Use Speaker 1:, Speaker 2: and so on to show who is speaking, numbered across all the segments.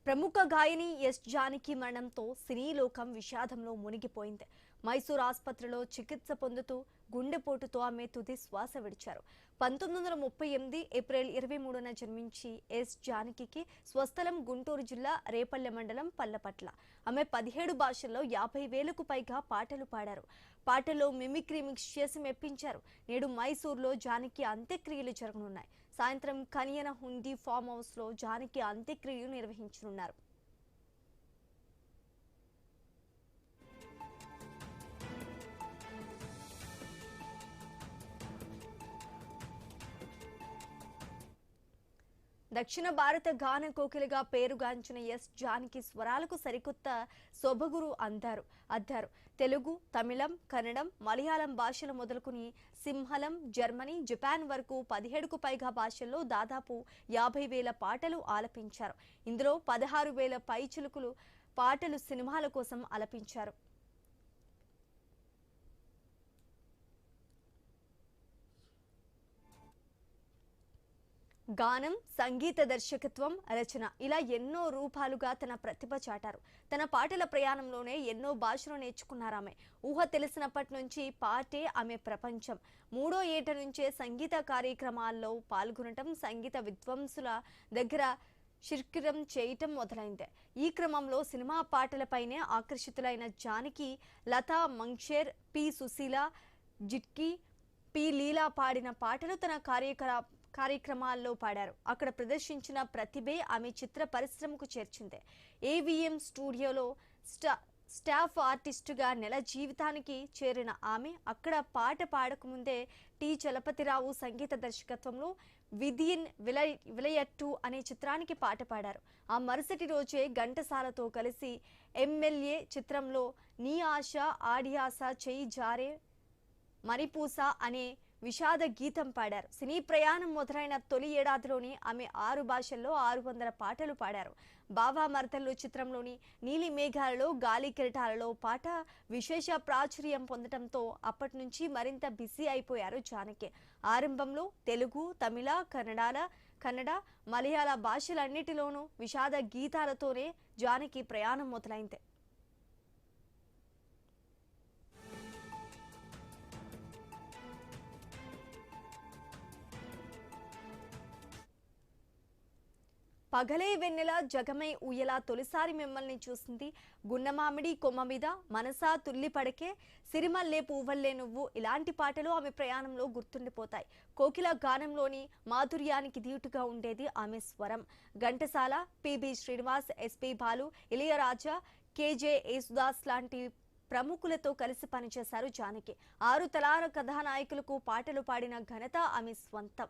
Speaker 1: ప్రముఖ గాయని ఎస్ జానకి మరణంతో సినీ లోకం విషాదంలో మునిగిపోయింది. మైసూర్ ఆసుపత్రిలో చికిత్స పొందుతూ గుండెపోటుతో ఆమె తుది శ్వాస విడిచారు. 1938 ఏప్రిల్ 23న జన్మించి ఎస్ జానకి స్వస్థలం గుంటూరు జిల్లా రేపల్లె మండలం పల్లపట్ల. ఆమె 17 భాషల్లో 50,000కు పైగా పాటలు పాడారు. పాటల్లో మిమిక్రీ మిక్స్ చేసి మెప్పించారు. నేడు మైసూర్లో జానకి అంత్యక్రియలు జరగనున్నాయి. సాయంత్రం కనియన హుండీ ఫామ్ హౌస్ లో జానకి అంత్యక్రియలు నిర్వహించనున్నారు. దక్షిణ భారత గాన కోకిలగా పేరుగాంచిన ఎస్ జానకి స్వరాలకు సరికొత్త సొబగురు అద్దారు. తెలుగు, తమిళం, కన్నడం, మలయాళం భాషలు మొదలుకుని సింహళం, జర్మనీ, జపాన్ వరకు 17కు పైగా భాషల్లో దాదాపు 50,000 పాటలు ఆలపించారు. ఇందులో 16,000 పైచిలుకులు పాటలు సినిమాల కోసం ఆలపించారు. గానం, సంగీత దర్శకత్వం, రచన ఇలా ఎన్నో రూపాలుగా తన ప్రతిభ చాటారు. తన పాటల ప్రయాణంలోనే ఎన్నో భాషలు నేర్చుకున్నారామె. ఊహ తెలిసినప్పటి నుంచి పాటే ఆమె ప్రపంచం. 3వ ఏట నుంచే సంగీత కార్యక్రమాల్లో పాల్గొనటం, సంగీత విద్వాంసుల దగ్గర శిర్కిరం చేయటం మొదలైంది. ఈ క్రమంలో సినిమా పాటలపైనే ఆకర్షితులైన జానకి లతా మంగేష్కర్, పి సుశీల, జిట్కి, పి లీలా పాడిన పాటలు తన కార్యక్రమాల్లో పాడారు. అక్కడ ప్రదర్శించిన ప్రతిభే ఆమె చిత్ర పరిశ్రమకు చేర్చింది. ఏవిఎం స్టూడియోలో స్టాఫ్ ఆర్టిస్టుగా నెల జీవితానికి చేరిన ఆమె అక్కడ పాట పాడకముందే టి చలపతిరావు సంగీత దర్శకత్వంలో విధిన్ విలయట్టు అనే చిత్రానికి పాట పాడారు. ఆ మరుసటి రోజే ఘంటసాలతో కలిసి ఎమ్మెల్యే చిత్రంలో నీ ఆశ ఆడి ఆశ చెయ్యి జారే మణిపూస అనే విషాద గీతం పాడారు. సినీ ప్రయాణం మొదలైన తొలి ఏడాదిలోనే ఆమె 6 భాషల్లో 600 పాటలు పాడారు. బావా మరదళ్ళు చిత్రంలోని నీలి మేఘాలలో గాలి కిరటాలలో పాట విశేష ప్రాచుర్యం పొందడంతో అప్పటి నుంచి మరింత బిజీ అయిపోయారు జానకి. ఆరంభంలో తెలుగు, తమిళ, కన్నడ, మలయాళ భాషలన్నిటిలోనూ విషాద గీతాలతోనే జానకి ప్రయాణం మొదలైంది. పగలే వెన్నెల జగమై ఉయ్యలా తొలిసారి మిమ్మల్ని చూసింది, గున్నమామిడి కొమ్మ మీద, మనసా తుల్లి పడకే, సిరిమల్లే పువ్వల్లే నువ్వు ఇలాంటి పాటలు ఆమె ప్రయాణంలో గుర్తుండిపోతాయి. కోకిల గానంలోని మాధుర్యానికి ధీటుగా ఉండేది ఆమె స్వరం. Ghantasala, P B Srinivas, S P Balu, Ilaiyaraaja, K J Yesudas లాంటి ప్రముఖులతో కలిసి పనిచేశారు జానకి. 6 తరాల కథానాయకులకు పాటలు పాడిన ఘనత ఆమె స్వంతం.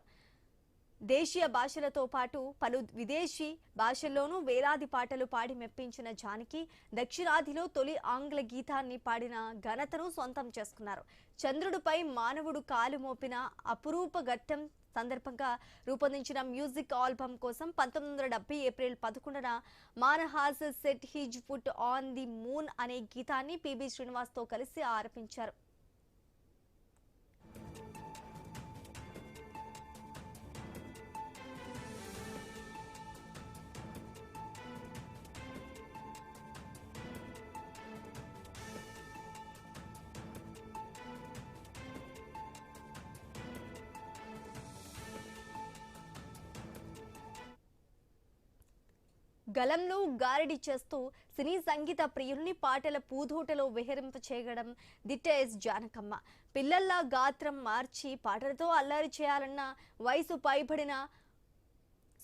Speaker 1: దేశీయ భాషలతో పాటు పలు విదేశీ భాషల్లోనూ వేలాది పాటలు పాడి మెప్పించిన జానకి దక్షిణాదిలో తొలి ఆంగ్ల గీతాన్ని పాడిన ఘనతను సొంతం చేసుకున్నారు. చంద్రుడిపై మానవుడు కాలు మోపిన అపురూప ఘట్టం సందర్భంగా రూపొందించిన మ్యూజిక్ ఆల్బమ్ కోసం 1970 ఏప్రిల్ 11న man has set his foot on the moon అనే గీతాన్ని పిబి శ్రీనివాస్తో కలిసి ఆలపించారు. గలంలో గారడి చేస్తూ సినీ సంగీత ప్రియుల్ని పాటల పూదోటలో విహరింప చేయడం దిట్ట ఎస్ జానకమ్మ. పిల్లల్లా గాత్రం మార్చి పాటలతో అల్లరి చేయాలన్న, వయసు పైబడిన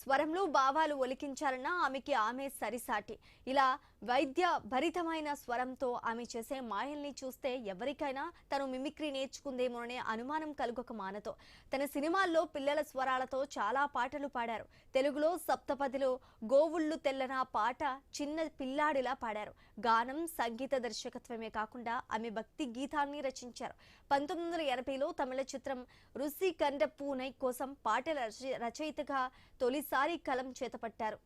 Speaker 1: స్వరంలో భావాలు ఒలికించాలన్న ఆమెకి ఆమె సరిసాటి. ఇలా వైద్య భరితమైన స్వరంతో ఆమె చేసే మాయల్ని చూస్తే ఎవరికైనా తను మిమిక్రీ నేర్చుకుందేమోననే అనుమానం కలుగక మానతో. తన సినిమాల్లో పిల్లల స్వరాలతో చాలా పాటలు పాడారు. తెలుగులో సప్తపదిలో గోవుళ్ళు తెల్లన పాట చిన్న పిల్లాడిలా పాడారు. గానం, సంగీత దర్శకత్వమే కాకుండా ఆమె భక్తి గీతాన్ని రచించారు. 1980లో తమిళ చిత్రం రుసి కండ పూనై కోసం పాటల రచయితగా తొలిసారి కలం చేతపట్టారు.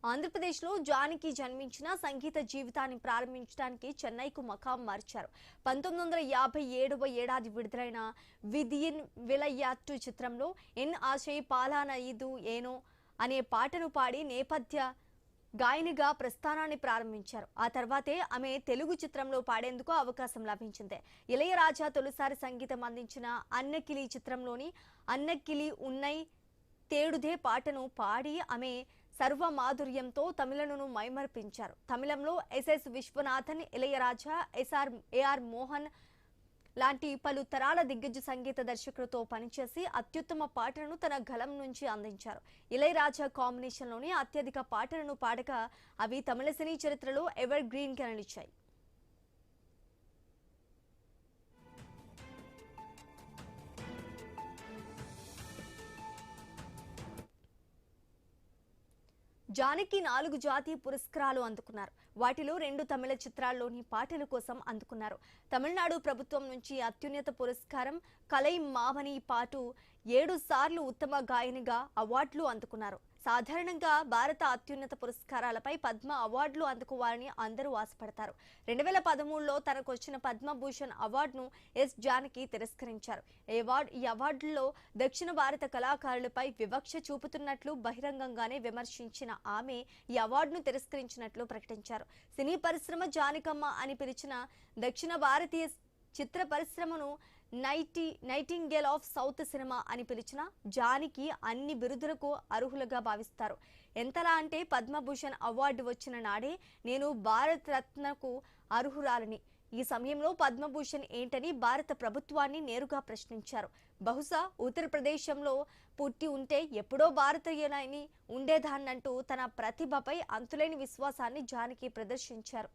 Speaker 1: ఆంధ్రప్రదేశ్లో జానకి జన్మించిన సంగీత జీవితాన్ని ప్రారంభించడానికి చెన్నైకు మకాం మార్చారు. 1957వ ఏడాది విడుదలైన విధియిన్ విలయ్యాట్టు చిత్రంలో ఎన్ ఆశై పాలాన ఇది ఏనో అనే పాటను పాడి నేపథ్య గాయనిగా ప్రస్థానాన్ని ప్రారంభించారు. ఆ తర్వాతే ఆమె తెలుగు చిత్రంలో పాడేందుకు అవకాశం లభించింది. ఇళయరాజా తొలిసారి సంగీతం అందించిన అన్నకిలి చిత్రంలోని అన్నకిలి ఉన్నై తేడుదే పాటను పాడి ఆమె సర్వమాధుర్యంతో తమిళను మైమర్పించారు. తమిళంలో ఎస్ఎస్ విశ్వనాథన్, ఇళయరాజా, ఏఆర్ మోహన్ లాంటి పలు తరాల దిగ్గజ సంగీత దర్శకులతో పనిచేసి అత్యుత్తమ పాటలను తన గళం నుంచి అందించారు. ఇళయరాజా కాంబినేషన్లోని అత్యధిక పాటలను పాడగా అవి తమిళ సినీ చరిత్రలో ఎవర్ గ్రీన్ గా నిలిచాయి. జానకి 4 జాతీయ పురస్కారాలు అందుకున్నారు. వాటిలో 2 తమిళ చిత్రాల్లోని పాటల కోసం అందుకున్నారు. తమిళనాడు ప్రభుత్వం నుంచి అత్యున్నత పురస్కారం కలై మామని పాటు 7 సార్లు ఉత్తమ గాయనిగా అవార్డులు అందుకున్నారు. సాధారణంగా భారత అత్యున్నత పురస్కారాలపై పద్మ అవార్డులు అందుకోవాలని అందరూ ఆశపడతారు. 2013లో తనకు వచ్చిన పద్మభూషణ్ అవార్డును ఎస్ జానకి తిరస్కరించారు. ఈ అవార్డుల్లో దక్షిణ భారత కళాకారులపై వివక్ష చూపుతున్నట్లు బహిరంగంగానే విమర్శించిన ఆమె ఈ అవార్డును తిరస్కరించినట్లు ప్రకటించారు. సినీ పరిశ్రమ జానకమ్మ అని పిలిచిన దక్షిణ భారతీయ చిత్ర పరిశ్రమను నైటింగేల్ ఆఫ్ సౌత్ సినిమా అని పిలిచిన జానకి అన్ని బిరుదులకు అర్హులుగా భావిస్తారు. ఎంతలా అంటే పద్మభూషణ్ అవార్డు వచ్చిన నాడే నేను భారత రత్నకు అర్హురాలని. ఈ సమయంలో పద్మభూషణ్ ఏంటని భారత ప్రభుత్వాన్ని నేరుగా ప్రశ్నించారు. బహుశా ఉత్తరప్రదేశంలో పుట్టి ఉంటే ఎప్పుడో భారతీయులని ఉండేదాన్నంటూ తన ప్రతిభపై అంతులేని విశ్వాసాన్ని జానకి ప్రదర్శించారు.